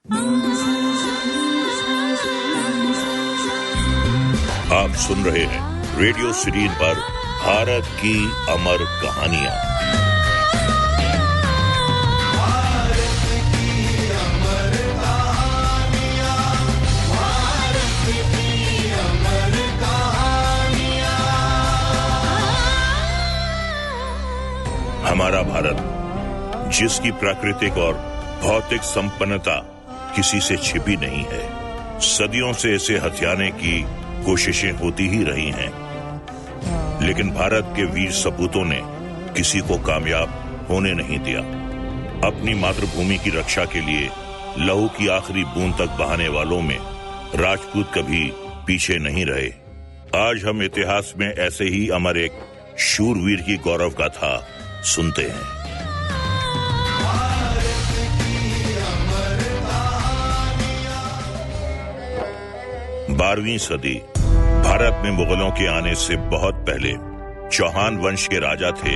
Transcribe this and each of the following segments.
आप सुन रहे हैं रेडियो सिटी पर भारत की अमर कहानियां। हमारा भारत, जिसकी प्राकृतिक और भौतिक संपन्नता किसी से छिपी नहीं है, सदियों से इसे हथियाने की कोशिशें होती ही रही हैं, लेकिन भारत के वीर सपूतों ने किसी को कामयाब होने नहीं दिया। अपनी मातृभूमि की रक्षा के लिए लहू की आखिरी बूंद तक बहाने वालों में राजपूत कभी पीछे नहीं रहे। आज हम इतिहास में ऐसे ही अमर एक शूरवीर की गौरव गाथा सुनते हैं। 12वीं सदी भारत में मुगलों के आने से बहुत पहले चौहान वंश के राजा थे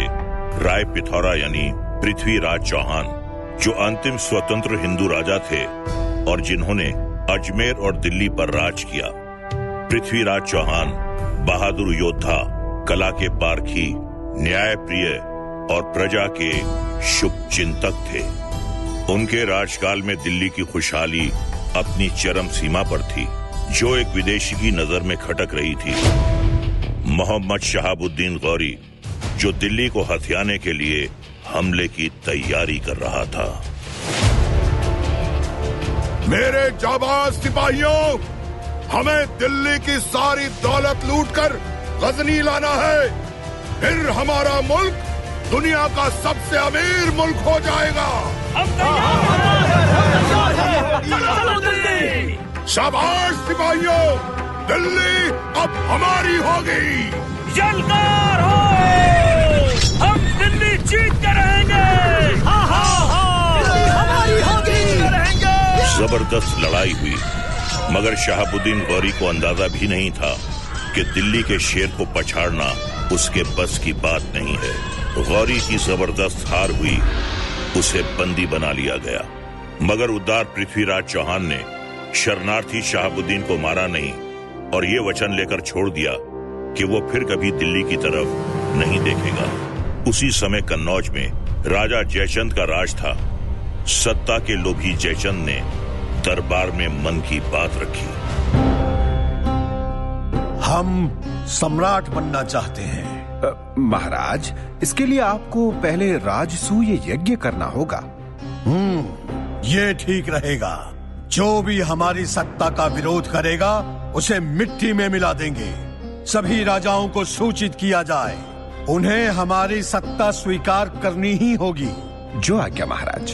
राय पिथौरा यानी पृथ्वीराज चौहान, जो अंतिम स्वतंत्र हिंदू राजा थे और जिन्होंने अजमेर और दिल्ली पर राज किया। पृथ्वीराज चौहान बहादुर योद्धा, कला के पारखी, न्यायप्रिय और प्रजा के शुभ चिंतक थे। उनके राजकाल में दिल्ली की खुशहाली अपनी चरम सीमा पर थी, जो एक विदेशी की नजर में खटक रही थी। मोहम्मद शहाबुद्दीन गौरी, जो दिल्ली को हथियाने के लिए हमले की तैयारी कर रहा था। मेरे जाबाज सिपाहियों, हमें दिल्ली की सारी दौलत लूटकर गजनी लाना है, फिर हमारा मुल्क दुनिया का सबसे अमीर मुल्क हो जाएगा। शाबाश सिपाहियों, दिल्ली अब हमारी होगी। जलकार हो, हम दिल्ली जीत कर रहेंगे। हमारी होगी। जबरदस्त लड़ाई हुई, मगर शहाबुद्दीन गौरी को अंदाजा भी नहीं था कि दिल्ली के शेर को पछाड़ना उसके बस की बात नहीं है। गौरी की जबरदस्त हार हुई, उसे बंदी बना लिया गया, मगर उदार पृथ्वीराज चौहान ने शरणार्थी शहाबुद्दीन को मारा नहीं और ये वचन लेकर छोड़ दिया कि वो फिर कभी दिल्ली की तरफ नहीं देखेगा। उसी समय कन्नौज में राजा जयचंद का राज था। सत्ता के लोभी जयचंद ने दरबार में मन की बात रखी। हम सम्राट बनना चाहते हैं। महाराज, इसके लिए आपको पहले राजसूय यज्ञ करना होगा। ये ठीक रहेगा। जो भी हमारी सत्ता का विरोध करेगा उसे मिट्टी में मिला देंगे। सभी राजाओं को सूचित किया जाए, उन्हें हमारी सत्ता स्वीकार करनी ही होगी। जो आज्ञा महाराज।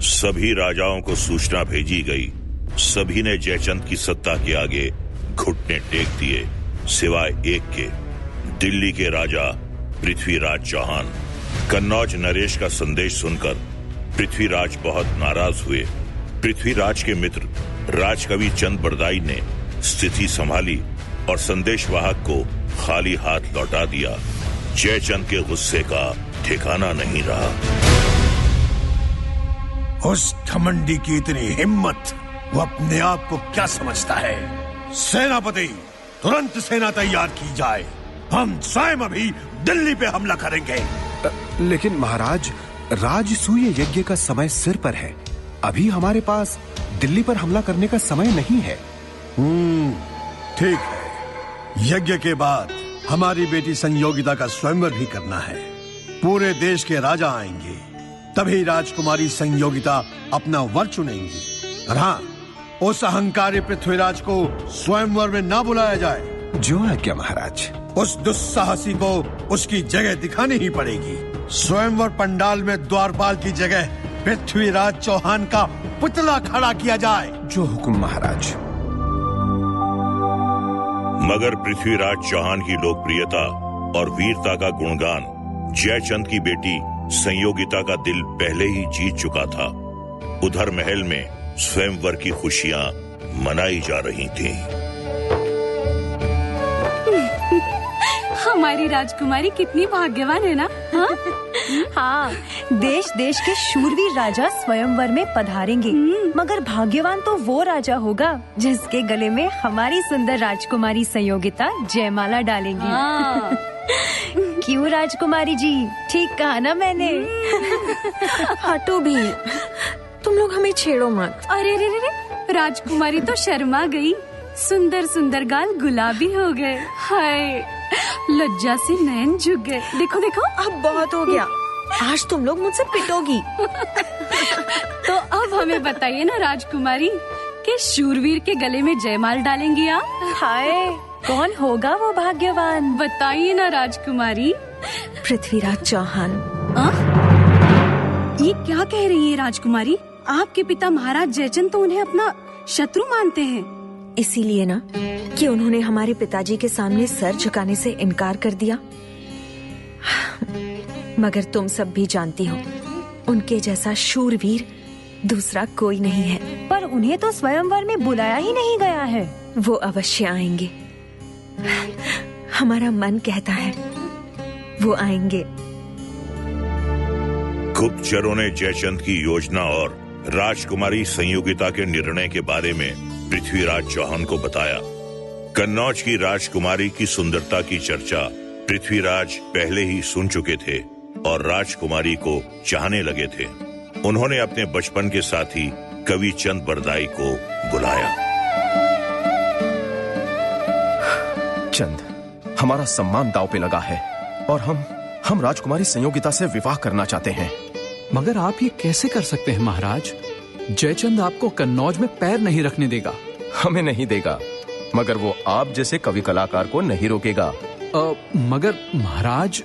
सभी राजाओं को सूचना भेजी गई। सभी ने जयचंद की सत्ता के आगे घुटने टेक दिए, सिवाय एक के, दिल्ली के राजा पृथ्वीराज चौहान। कन्नौज नरेश का संदेश सुनकर पृथ्वीराज बहुत नाराज हुए। पृथ्वीराज के मित्र राजकवि चंद बरदाई ने स्थिति संभाली और संदेशवाहक को खाली हाथ लौटा दिया। जयचंद के गुस्से का ठिकाना नहीं रहा। उस घमंडी की इतनी हिम्मत, वो अपने आप को क्या समझता है? सेनापति, तुरंत सेना तैयार की जाए। हम स्वयं अभी दिल्ली पे हमला करेंगे। लेकिन महाराज, राजसूय यज्ञ का समय सिर पर है। अभी हमारे पास दिल्ली पर हमला करने का समय नहीं है। ठीक है। यज्ञ के बाद हमारी बेटी संयोगिता का स्वयंवर भी करना है। पूरे देश के राजा आएंगे, तभी राजकुमारी संयोगिता अपना वर चुनेंगी। और हाँ, उस अहंकारी पृथ्वीराज को स्वयंवर में ना बुलाया जाए। जो आज्ञा महाराज। उस दुस्साहसी को उसकी जगह दिखानी ही पड़ेगी। स्वयंवर पंडाल में द्वारपाल की जगह पृथ्वीराज चौहान का पुतला खड़ा किया जाए। जो हुक्म महाराज। मगर पृथ्वीराज चौहान की लोकप्रियता और वीरता का गुणगान जयचंद की बेटी संयोगिता का दिल पहले ही जीत चुका था। उधर महल में स्वयंवर की खुशियां मनाई जा रही थीं। हमारी राजकुमारी कितनी भाग्यवान है ना? हाँ? हाँ, देश देश के शूरवीर राजा स्वयंवर में पधारेंगे, मगर भाग्यवान तो वो राजा होगा जिसके गले में हमारी सुंदर राजकुमारी संयोगिता जयमाला डालेंगी। क्यों राजकुमारी जी, ठीक कहा ना मैंने? हटो भी, तुम लोग हमें छेड़ो मत। अरे रे रे रे, राजकुमारी तो शर्मा गई, सुंदर सुंदर गाल गुलाबी हो गए, हाय लज्जा से नैन झुक गए। देखो देखो, अब बहुत हो गया, आज तुम लोग मुझसे पिटोगी। तो अब हमें बताइए ना राजकुमारी, कि शूरवीर के गले में जयमाल डालेंगी आप? हाय, कौन होगा वो भाग्यवान? बताइए ना राजकुमारी। पृथ्वीराज चौहान। ये क्या कह रही है राजकुमारी? आपके पिता महाराज जयचंद तो उन्हें अपना शत्रु मानते हैं। इसीलिए ना कि उन्होंने हमारे पिताजी के सामने सर झुकाने से इनकार कर दिया। मगर तुम सब भी जानती हो, उनके जैसा शूरवीर दूसरा कोई नहीं है। पर उन्हें तो स्वयंवर में बुलाया ही नहीं गया है। वो अवश्य आएंगे, हमारा मन कहता है वो आएंगे। गुप्तचरों ने जयचंद की योजना और राजकुमारी संयोगिता के निर्णय के बारे में पृथ्वीराज चौहान को बताया। कन्नौज की राजकुमारी की सुंदरता की चर्चा पृथ्वीराज पहले ही सुन चुके थे और राजकुमारी को चाहने लगे थे। उन्होंने अपने बचपन के साथी कवि चंद बरदाई को बुलाया। चंद, हमारा सम्मान दांव पे लगा है और हम राजकुमारी संयोगिता से विवाह करना चाहते हैं। मगर आप ये कैसे कर सकते हैं महाराज? जयचंद आपको कन्नौज में पैर नहीं रखने देगा। हमें नहीं देगा, मगर वो आप जैसे कवि कलाकार को नहीं रोकेगा। मगर महाराज,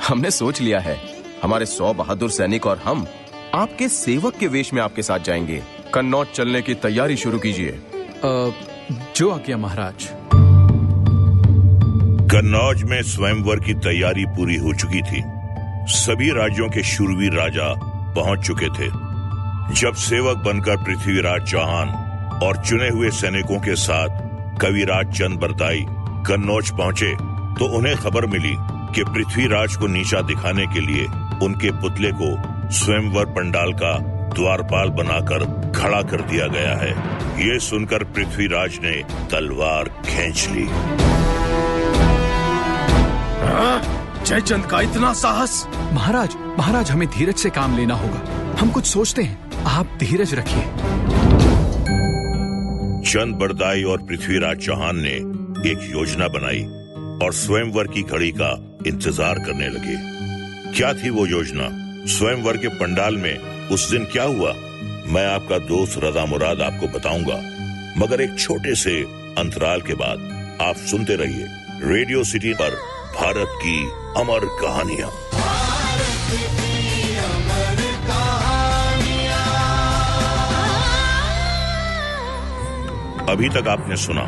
हमने सोच लिया है, हमारे 100 बहादुर सैनिक और हम आपके सेवक के वेश में आपके साथ जाएंगे। कन्नौज चलने की तैयारी शुरू कीजिए। जो आज्ञा महाराज। कन्नौज में स्वयंवर की तैयारी पूरी हो चुकी थी। सभी राज्यों के शूरवीर राजा पहुंच चुके थे। जब सेवक बनकर पृथ्वीराज चौहान और चुने हुए सैनिकों के साथ कविराज चंद बरदाई कन्नौज पहुंचे तो उन्हें खबर मिली कि पृथ्वीराज को नीचा दिखाने के लिए उनके पुतले को स्वयंवर पंडाल का द्वारपाल बनाकर खड़ा कर दिया गया है। ये सुनकर पृथ्वीराज ने तलवार खींच ली। जयचंद का इतना साहस! महाराज हमें धीरज से काम लेना होगा। हम कुछ सोचते हैं, आप धीरज रखिए। चंद बरदाई और पृथ्वीराज चौहान ने एक योजना बनाई और स्वयंवर की घड़ी का इंतजार करने लगे। क्या थी वो योजना? स्वयंवर के पंडाल में उस दिन क्या हुआ, मैं आपका दोस्त रजा मुराद आपको बताऊंगा, मगर एक छोटे से अंतराल के बाद। आप सुनते रहिए रेडियो सिटी पर भारत की अमर कहानियां। अभी तक आपने सुना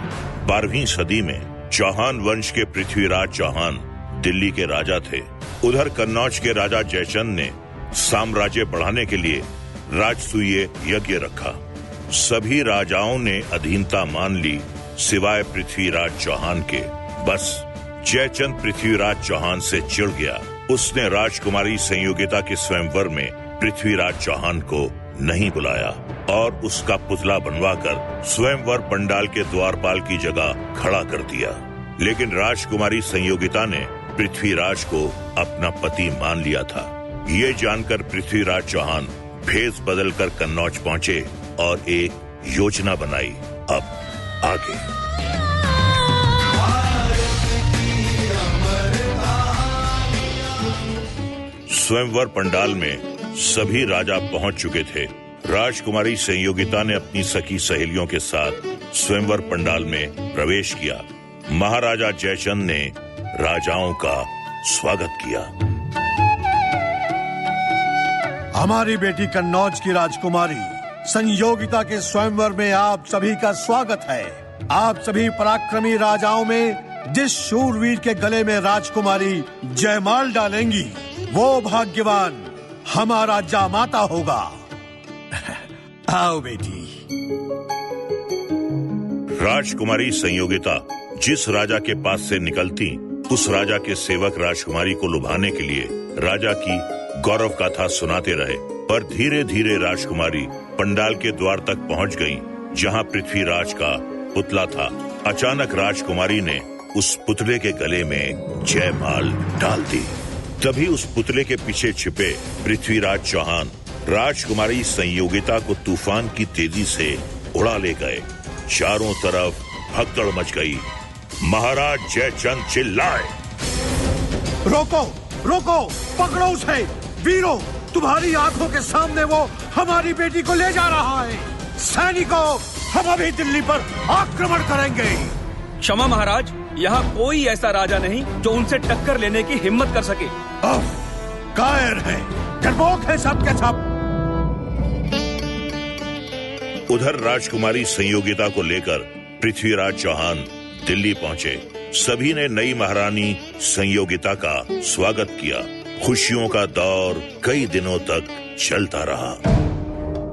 12वीं सदी में चौहान वंश के पृथ्वीराज चौहान दिल्ली के राजा थे। उधर कन्नौज के राजा जयचंद ने साम्राज्य बढ़ाने के लिए राजसूय यज्ञ रखा। सभी राजाओं ने अधीनता मान ली सिवाय पृथ्वीराज चौहान के। बस जयचंद पृथ्वीराज चौहान से चिढ़ गया। उसने राजकुमारी संयोगिता के स्वयंवर में पृथ्वीराज चौहान को नहीं बुलाया और उसका पुतला बनवाकर स्वयंवर पंडाल के द्वारपाल की जगह खड़ा कर दिया। लेकिन राजकुमारी संयोगिता ने पृथ्वीराज को अपना पति मान लिया था। ये जानकर पृथ्वीराज चौहान भेष बदलकर कन्नौज पहुंचे और एक योजना बनाई। अब आगे। स्वयंवर पंडाल में सभी राजा पहुंच चुके थे। राजकुमारी संयोगिता ने अपनी सखी सहेलियों के साथ स्वयंवर पंडाल में प्रवेश किया। महाराजा जयचंद ने राजाओं का स्वागत किया। हमारी बेटी कन्नौज की राजकुमारी संयोगिता के स्वयंवर में आप सभी का स्वागत है। आप सभी पराक्रमी राजाओं में जिस शूरवीर के गले में राजकुमारी जयमाल डालेंगी, वो भाग्यवान हमारा जामाता होगा। आओ बेटी। राजकुमारी संयोगिता जिस राजा के पास से निकलती, उस राजा के सेवक राजकुमारी को लुभाने के लिए राजा की गौरव गाथा सुनाते रहे। पर धीरे धीरे राजकुमारी पंडाल के द्वार तक पहुंच गई, जहां पृथ्वीराज का पुतला था। अचानक राजकुमारी ने उस पुतले के गले में जयमाल डाल दी। तभी उस पुतले के पीछे छिपे पृथ्वीराज चौहान राजकुमारी संयोगिता को तूफान की तेजी से उड़ा ले गए। चारों तरफ भगदड़ मच गई। महाराज जयचंद चिल्लाए, रोको रोको, पकड़ो उसे। वीरों, तुम्हारी आंखों के सामने वो हमारी बेटी को ले जा रहा है। सैनिकों, हम अभी दिल्ली पर आक्रमण करेंगे। क्षमा महाराज, यहाँ कोई ऐसा राजा नहीं जो उनसे टक्कर लेने की हिम्मत कर सके। कायर है, डरपोक है सब के सब। उधर राजकुमारी संयोगिता को लेकर पृथ्वीराज चौहान दिल्ली पहुंचे। सभी ने नई महारानी संयोगिता का स्वागत किया। खुशियों का दौर कई दिनों तक चलता रहा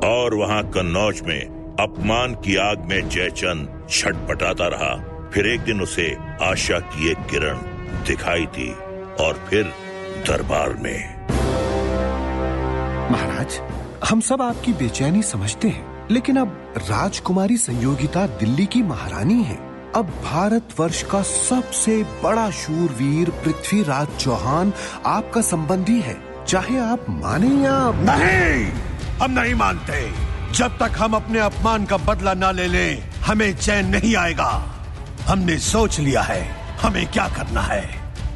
और वहां कन्नौज में अपमान की आग में जयचंद छटपटाता रहा। फिर एक दिन उसे आशा की एक किरण दिखाई दी और फिर दरबार में। महाराज, हम सब आपकी बेचैनी समझते हैं, लेकिन अब राजकुमारी संयोगिता दिल्ली की महारानी है। अब भारतवर्ष का सबसे बड़ा शूरवीर पृथ्वीराज चौहान आपका संबंधी है, चाहे आप माने या नहीं। हम नहीं मानते। जब तक हम अपने अपमान का बदला न ले लें, हमें चैन नहीं आएगा। हमने सोच लिया है हमें क्या करना है।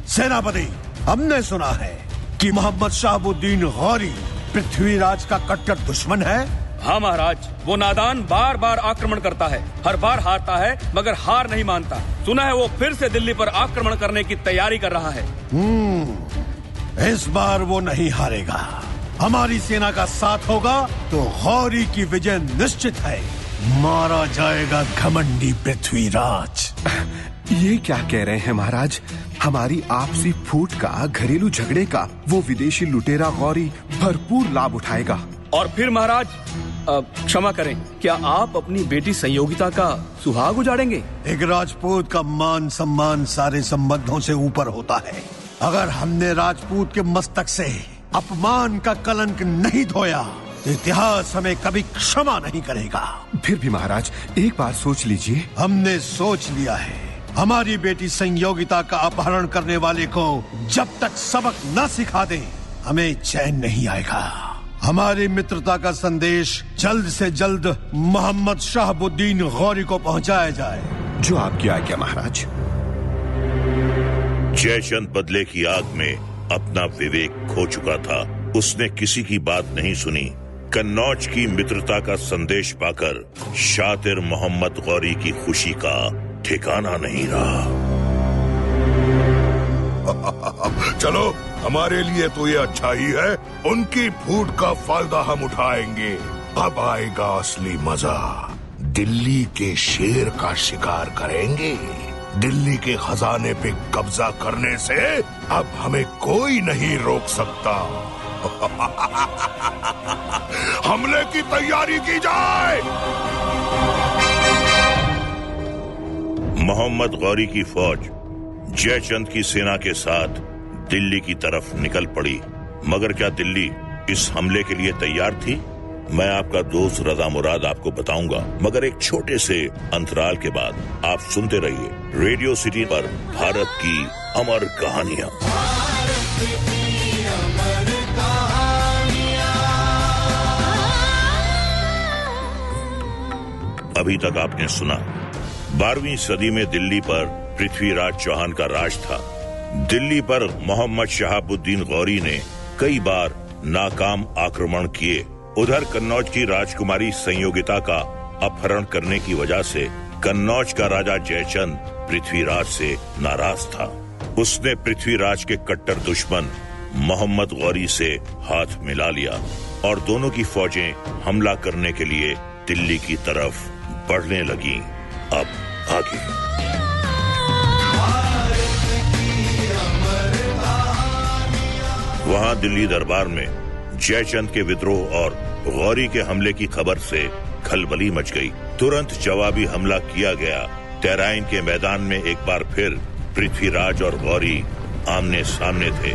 सेनापति, हमने सुना है कि मोहम्मद शहाबुद्दीन गौरी पृथ्वीराज का कट्टर दुश्मन है। हाँ महाराज, वो नादान बार बार आक्रमण करता है, हर बार हारता है मगर हार नहीं मानता। सुना है वो फिर से दिल्ली पर आक्रमण करने की तैयारी कर रहा है। इस बार वो नहीं हारेगा। हमारी सेना का साथ होगा तो गौरी की विजय निश्चित है। मारा जाएगा घमंडी पृथ्वीराज। ये क्या कह रहे हैं महाराज? हमारी आपसी फूट का, घरेलू झगड़े का वो विदेशी लुटेरा गौरी भरपूर लाभ उठाएगा। और फिर महाराज, क्षमा करें, क्या आप अपनी बेटी संयोगिता का सुहाग उजाड़ेंगे? एक राजपूत का मान सम्मान सारे संबंधों से ऊपर होता है। अगर हमने राजपूत के मस्तक से अपमान का कलंक नहीं धोया तो इतिहास हमें कभी क्षमा नहीं करेगा। फिर भी महाराज, एक बार सोच लीजिए। हमने सोच लिया है। हमारी बेटी संयोगिता का अपहरण करने वाले को जब तक सबक न सिखा दे, हमें चैन नहीं आएगा। हमारी मित्रता का संदेश जल्द से जल्द मोहम्मद शहाबुद्दीन गौरी को पहुंचाया जाए। जो आपकी आज्ञा महाराज। जयचंद बदले की आग में अपना विवेक खो चुका था। उसने किसी की बात नहीं सुनी। कन्नौज की मित्रता का संदेश पाकर शातिर मोहम्मद गौरी की खुशी का ठिकाना नहीं रहा। चलो, हमारे लिए तो ये अच्छा ही है। उनकी फूट का फायदा हम उठाएंगे। अब आएगा असली मजा। दिल्ली के शेर का शिकार करेंगे। दिल्ली के खजाने पे कब्जा करने से अब हमें कोई नहीं रोक सकता। हमले की तैयारी की जाए। मोहम्मद गौरी की फौज जयचंद की सेना के साथ दिल्ली की तरफ निकल पड़ी। मगर क्या दिल्ली इस हमले के लिए तैयार थी? मैं आपका दोस्त रजा मुराद आपको बताऊंगा, मगर एक छोटे से अंतराल के बाद। आप सुनते रहिए रेडियो सिटी पर भारत की अमर कहानियां। अभी तक आपने सुना 12वीं सदी में दिल्ली पर पृथ्वीराज चौहान का राज था। दिल्ली पर मोहम्मद शहाबुद्दीन गौरी ने कई बार नाकाम आक्रमण किए। उधर कन्नौज की राजकुमारी संयोगिता का अपहरण करने की वजह से कन्नौज का राजा जयचंद पृथ्वीराज से नाराज था। उसने पृथ्वीराज के कट्टर दुश्मन मोहम्मद गौरी से हाथ मिला लिया और दोनों की फौजें हमला करने के लिए दिल्ली की तरफ बढ़ने लगी। अब आगे वहां दिल्ली दरबार में जयचंद के विद्रोह और गौरी के हमले की खबर से खलबली मच गई। तुरंत जवाबी हमला किया गया। तेराइन के मैदान में एक बार फिर पृथ्वीराज और गौरी आमने सामने थे।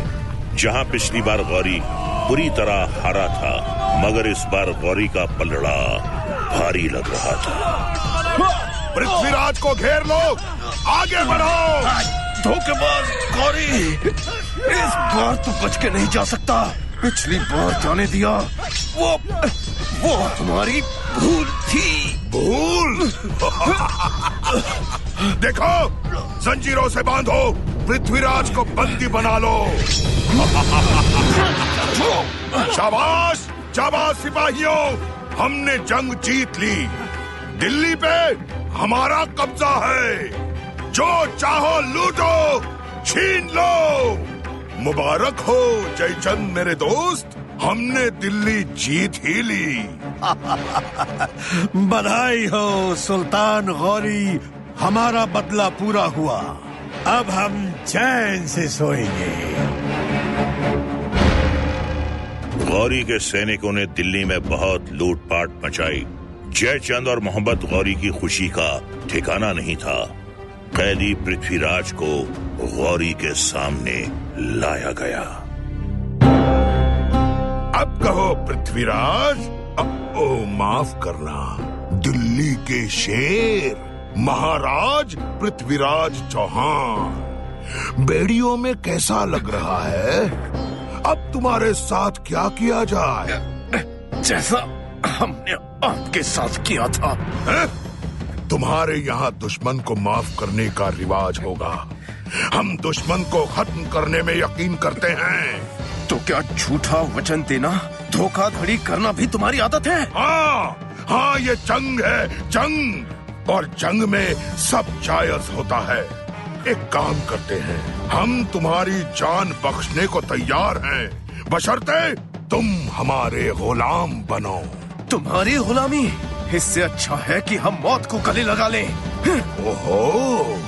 जहां पिछली बार गौरी पूरी तरह हारा था, मगर इस बार गौरी का पलड़ा भारी लग रहा था। पृथ्वीराज को घेर लो, आगे बढ़ो। धोखेबाज गौरी, इस बार तो बच के नहीं जा सकता। पिछली बार जाने दिया, वो हमारी भूल थी। भूल? देखो, जंजीरों से बांधो, पृथ्वीराज को बंदी बना लो। शाबाश, शाबाश सिपाहियों, हमने जंग जीत ली। दिल्ली पे हमारा कब्जा है, जो चाहो लूटो, छीन लो। मुबारक हो जयचंद मेरे दोस्त, हमने दिल्ली जीत ही ली। बधाई हो सुल्तान गौरी, हमारा बदला पूरा हुआ। अब हम चैन से सोएंगे। गौरी के सैनिकों ने दिल्ली में बहुत लूटपाट मचाई। जयचंद और मोहम्मद गौरी की खुशी का ठिकाना नहीं था। कैदी पृथ्वीराज को गौरी के सामने लाया गया। अब कहो पृथ्वीराज, माफ करना, दिल्ली के शेर महाराज पृथ्वीराज चौहान, बेड़ियों में कैसा लग रहा है? अब तुम्हारे साथ क्या किया जाए? जैसा हमने आपके साथ किया था। है? तुम्हारे यहाँ दुश्मन को माफ करने का रिवाज होगा। हम दुश्मन को खत्म करने में यकीन करते हैं। तो क्या झूठा वचन देना, धोखाधड़ी करना भी तुम्हारी आदत है? हाँ, ये जंग है, जंग, और जंग में सब जायज होता है। एक काम करते हैं, हम तुम्हारी जान बख्शने को तैयार हैं, बशर्ते तुम हमारे गुलाम बनो। तुम्हारी गुलामी? इससे अच्छा है कि हम मौत को गले लगा लें। ओहो,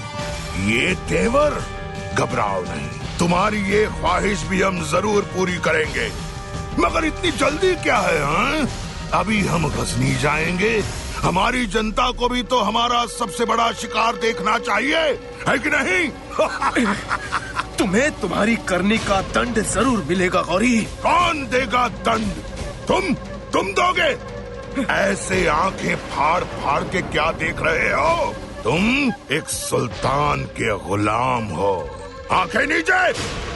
ये तेवर, घबराओ नहीं, तुम्हारी ये ख्वाहिश भी हम जरूर पूरी करेंगे। मगर इतनी जल्दी क्या है? हाँ? अभी हम गजनी जाएंगे। हमारी जनता को भी तो हमारा सबसे बड़ा शिकार देखना चाहिए, है कि नहीं? तुम्हें तुम्हारी करनी का दंड जरूर मिलेगा गौरी। कौन देगा दंड? तुम दोगे? ऐसे आंखें फाड़ फाड़ के क्या देख रहे हो? तुम एक सुल्तान के गुलाम हो। आंखें नीचे।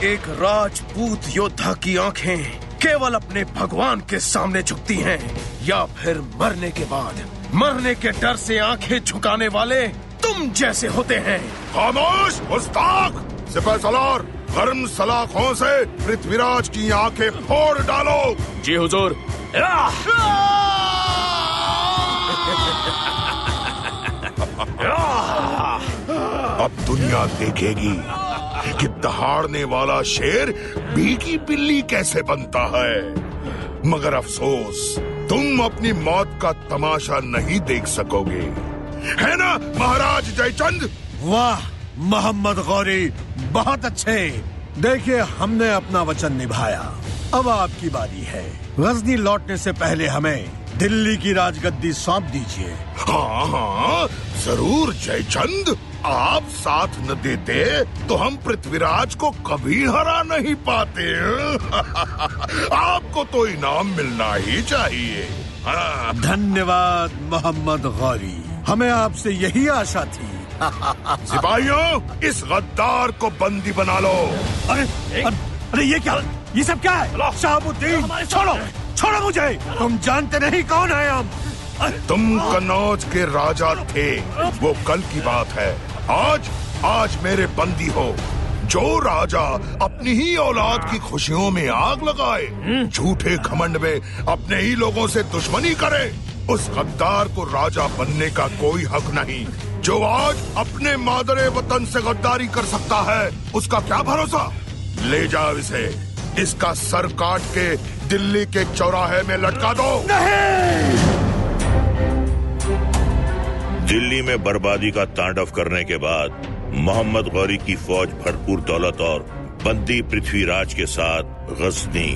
एक राजपूत योद्धा की आंखें केवल अपने भगवान के सामने झुकती हैं, या फिर मरने के बाद, मरने के डर से आंखें झुकाने वाले तुम जैसे होते हैं। खामोश मुस्ताक! सिपाही सालार, गर्म सलाखों से पृथ्वीराज की आंखें फोड़ डालो। जी हुजूर। अब दुनिया देखेगी कि दहाड़ने वाला शेर भीगी बिल्ली कैसे बनता है। मगर अफसोस, तुम अपनी मौत का तमाशा नहीं देख सकोगे, है ना महाराज जयचंद? वाह मोहम्मद गौरी, बहुत अच्छे। देखिए, हमने अपना वचन निभाया। अब आपकी बारी है। गजनी लौटने से पहले हमें दिल्ली की राजगद्दी सौंप दीजिए। हाँ, जरूर जयचंद। आप साथ न देते तो हम पृथ्वीराज को कभी हरा नहीं पाते। आपको तो इनाम मिलना ही चाहिए। धन्यवाद मोहम्मद गौरी, हमें आपसे यही आशा थी। सिपाहियों, इस गद्दार को बंदी बना लो। अरे ये क्या, ये सब क्या है? शहाबुद्दीन, छोड़ो मुझे। तुम जानते नहीं कौन है हम। तुम कन्नौज के राजा थे, वो कल की बात है। आज मेरे बंदी हो। जो राजा अपनी ही औलाद की खुशियों में आग लगाए, झूठे घमंड में अपने ही लोगों से दुश्मनी करे, उस गद्दार को राजा बनने का कोई हक नहीं। जो आज अपने मादरे वतन से गद्दारी कर सकता है, उसका क्या भरोसा? ले जाओ इसे, इसका सर काट के दिल्ली के चौराहे में लटका दो। नहीं! दिल्ली में बर्बादी का तांडव करने के बाद मोहम्मद गौरी की फौज भरपूर दौलत और बंदी पृथ्वीराज के साथ गजनी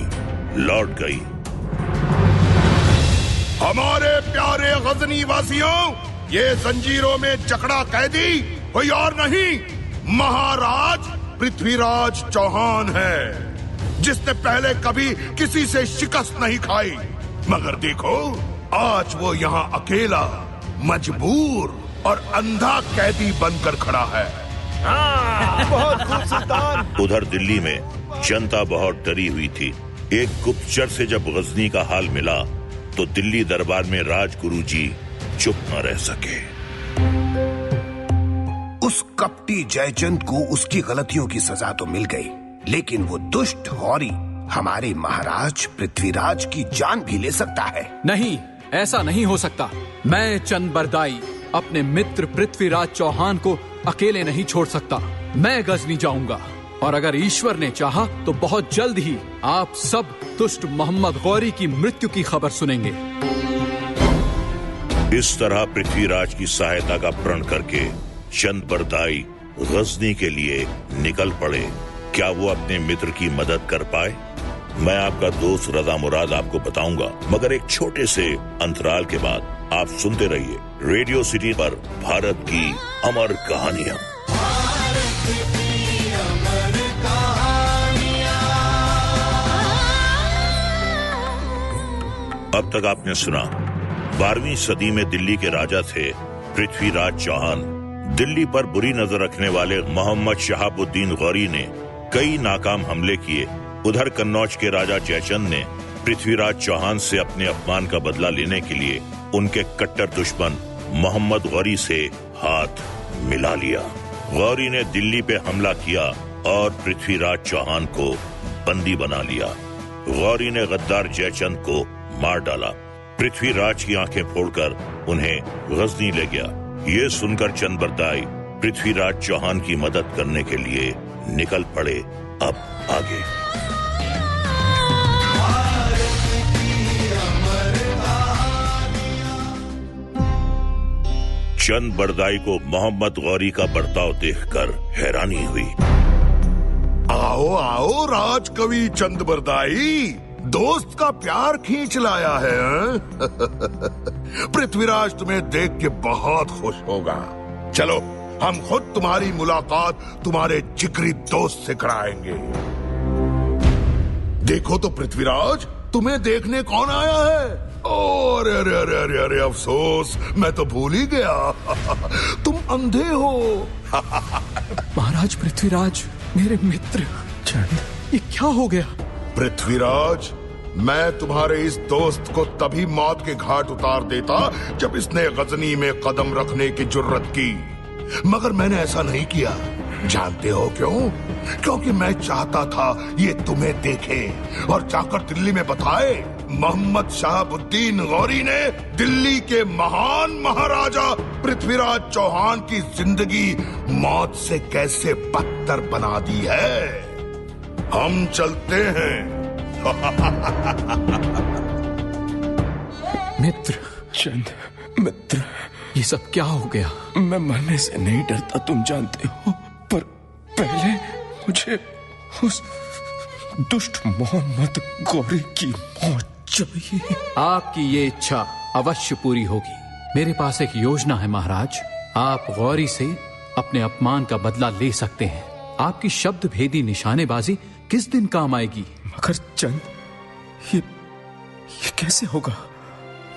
लौट गई। हमारे प्यारे गजनी वासियों, ये जंजीरों में जकड़ा कैदी कोई और नहीं, महाराज पृथ्वीराज चौहान है। जिसने पहले कभी किसी से शिकस्त नहीं खाई। मगर देखो, आज वो यहाँ अकेला, मजबूर और अंधा कैदी बनकर खड़ा है। बहुत खूब सुल्तान। उधर दिल्ली में जनता बहुत डरी हुई थी। एक गुप्तचर से जब गजनी का हाल मिला तो दिल्ली दरबार में राजगुरु जी चुप न रह सके। उस कपटी जयचंद को उसकी गलतियों की सजा तो मिल गई, लेकिन वो दुष्ट गौरी हमारे महाराज पृथ्वीराज की जान भी ले सकता है। नहीं, ऐसा नहीं हो सकता। मैं चंद बरदाई अपने मित्र पृथ्वीराज चौहान को अकेले नहीं छोड़ सकता। मैं गजनी जाऊंगा और अगर ईश्वर ने चाहा तो बहुत जल्द ही आप सब दुष्ट मोहम्मद गौरी की मृत्यु की खबर सुनेंगे। इस तरह पृथ्वीराज की सहायता का प्रण करके चंद बरदाई गजनी के लिए निकल पड़े। क्या वो अपने मित्र की मदद कर पाए? मैं आपका दोस्त रजा मुराद आपको बताऊंगा, मगर एक छोटे से अंतराल के बाद। आप सुनते रहिए रेडियो सिटी पर भारत की अमर कहानियां। अब तक आपने सुना 12वीं सदी में दिल्ली के राजा थे पृथ्वीराज चौहान। दिल्ली पर बुरी नजर रखने वाले मोहम्मद शहाबुद्दीन गौरी ने कई नाकाम हमले किए। उधर कन्नौज के राजा जयचंद ने पृथ्वीराज चौहान से अपने अपमान का बदला लेने के लिए उनके कट्टर दुश्मन मोहम्मद गौरी से हाथ मिला लिया। गौरी ने दिल्ली पे हमला किया और पृथ्वीराज चौहान को बंदी बना लिया। गौरी ने गद्दार जयचंद को मार डाला। पृथ्वीराज की आंखें फोड़कर उन्हें गजनी ले गया। ये सुनकर चंद बरदाई पृथ्वीराज चौहान की मदद करने के लिए निकल पड़े। अब आगे चंद बरदाई को मोहम्मद गौरी का बर्ताव देखकर हैरानी हुई। आओ आओ राजकवि चंद बरदाई, दोस्त का प्यार खींच लाया है। पृथ्वीराज तुम्हें देख के बहुत खुश होगा। चलो हम खुद तुम्हारी मुलाकात तुम्हारे जिगरी दोस्त से कराएंगे। देखो तो पृथ्वीराज, तुम्हें देखने कौन आया है? अरे अरे अरे अरे अरे, अफसोस, मैं तो भूल ही गया। तुम अंधे हो। महाराज पृथ्वीराज, मेरे मित्र चंद, ये क्या हो गया? पृथ्वीराज, मैं तुम्हारे इस दोस्त को तभी मौत के घाट उतार देता जब इसने गजनी में कदम रखने की जुर्रत की, मगर मैंने ऐसा नहीं किया। जानते हो क्यों? क्योंकि मैं चाहता था ये तुम्हें देखे और जाकर दिल्ली में बताए मोहम्मद शहाबुद्दीन गौरी ने दिल्ली के महान महाराजा पृथ्वीराज चौहान की जिंदगी मौत से कैसे बदतर बना दी है। हम चलते हैं। मित्र चंद मित्र, ये सब क्या हो गया? मैं मरने से नहीं डरता, तुम जानते हो, पर पहले मुझे उस दुष्ट मोहम्मद गौरी की मौत चाहिए। आपकी ये इच्छा अवश्य पूरी होगी। मेरे पास एक योजना है महाराज। आप गौरी से अपने अपमान का बदला ले सकते हैं। आपकी शब्द भेदी निशानेबाजी किस दिन काम आएगी? मगर चंद, ये कैसे होगा?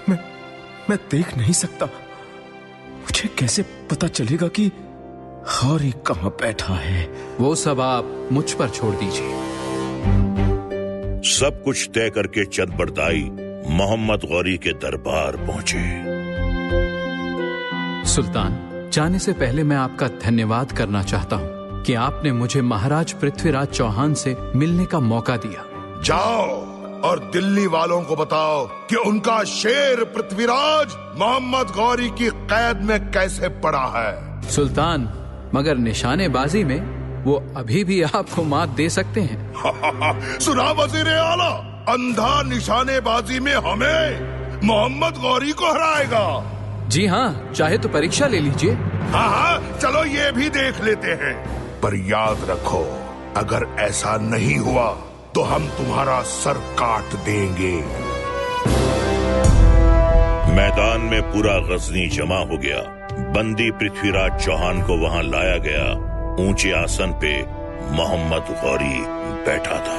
मैं देख नहीं सकता। मुझे कैसे पता चलेगा कि गौरी कहाँ बैठा है? वो सब आप मुझ पर छोड़ दीजिए। सब कुछ तय करके चंद बरदाई मोहम्मद गौरी के दरबार पहुंचे। सुल्तान, जाने से पहले मैं आपका धन्यवाद करना चाहता हूँ कि आपने मुझे महाराज पृथ्वीराज चौहान से मिलने का मौका दिया। जाओ और दिल्ली वालों को बताओ कि उनका शेर पृथ्वीराज मोहम्मद गौरी की कैद में कैसे पड़ा है। सुल्तान, मगर निशानेबाजी में वो अभी भी आपको मात दे सकते हैं। सुना वजीर आला, अंधा निशानेबाजी में हमें मोहम्मद गौरी को हराएगा। जी हाँ, चाहे तो परीक्षा ले लीजिए। हाँ हाँ, चलो ये भी देख लेते हैं। पर याद रखो, अगर ऐसा नहीं हुआ तो हम तुम्हारा सर काट देंगे। मैदान में पूरा गजनी जमा हो गया। बंदी पृथ्वीराज चौहान को वहां लाया गया। ऊंचे आसन पे मोहम्मद गौरी बैठा था।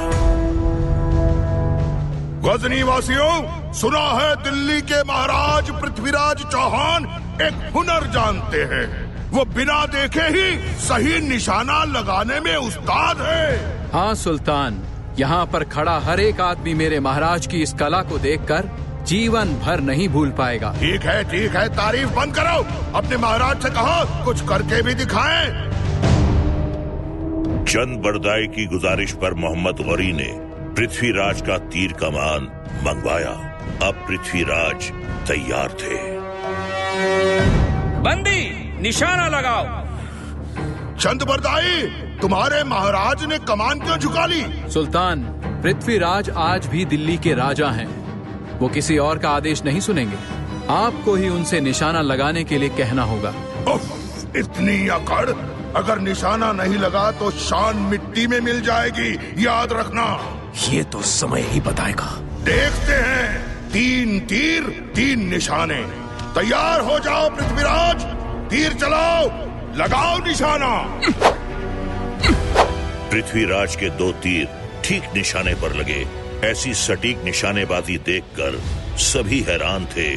गजनी वासियों, सुना है दिल्ली के महाराज पृथ्वीराज चौहान एक हुनर जानते हैं। वो बिना देखे ही सही निशाना लगाने में उस्ताद है। हाँ सुल्तान, यहाँ पर खड़ा हर एक आदमी मेरे महाराज की इस कला को देखकर जीवन भर नहीं भूल पाएगा। ठीक है, तारीफ बंद करो। अपने महाराज से कहो कुछ करके भी दिखाएं। चंद बरदाई की गुजारिश पर मोहम्मद गौरी ने पृथ्वीराज का तीर कमान मंगवाया। अब पृथ्वीराज तैयार थे। बंदी, निशाना लगाओ। चंद बरदाई, तुम्हारे महाराज ने कमान क्यों झुका ली? सुल्तान, पृथ्वीराज आज भी दिल्ली के राजा हैं। वो किसी और का आदेश नहीं सुनेंगे। आपको ही उनसे निशाना लगाने के लिए कहना होगा। इतनी अकड़! अगर निशाना नहीं लगा तो शान मिट्टी में मिल जाएगी, याद रखना। ये तो समय ही बताएगा। देखते हैं। 3 तीर 3 निशाने। तैयार हो जाओ पृथ्वीराज, तीर चलाओ, लगाओ निशाना। पृथ्वीराज के 2 तीर ठीक निशाने पर लगे। ऐसी सटीक निशानेबाजी देखकर सभी हैरान थे,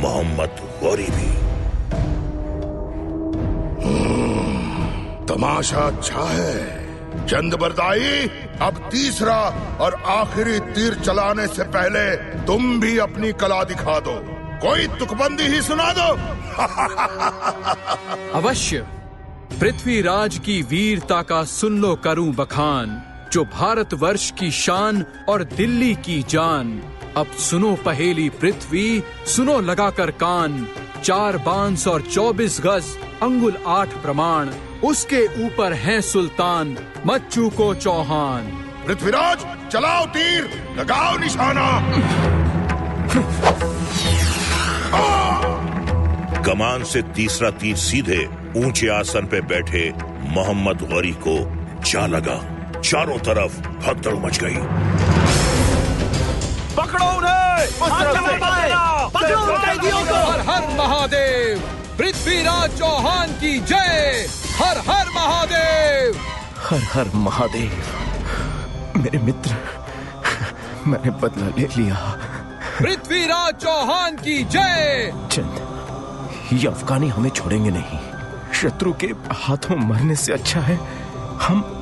मोहम्मद गौरी भी। तमाशा अच्छा है। चंद बरदाई, अब तीसरा और आखिरी तीर चलाने से पहले तुम भी अपनी कला दिखा दो। कोई तुकबंदी ही सुना दो। अवश्य। पृथ्वीराज की वीरता का सुन लो करूं बखान, जो भारतवर्ष की शान और दिल्ली की जान। अब सुनो पहेली पृथ्वी, सुनो लगाकर कान। 4 बांस और 24 गज, अंगुल 8 प्रमाण। उसके ऊपर है सुल्तान, मच्चू को चौहान। पृथ्वीराज, चलाओ तीर, लगाओ निशाना। कमान से तीसरा तीर सीधे ऊंचे आसन पे बैठे मोहम्मद गौरी को जा लगा। चारों तरफ भगदड़ मच गई। पकड़ो उन्हें! पकड़ो उन कैदियों को! हर हर महादेव! पृथ्वीराज चौहान की जय! हर हर महादेव! हर हर महादेव! मेरे मित्र, मैंने बदला ले लिया। पृथ्वीराज चौहान की जय! चंद, ये अफगानी हमें छोड़ेंगे नहीं। शत्रु के हाथों मरने से अच्छा है हम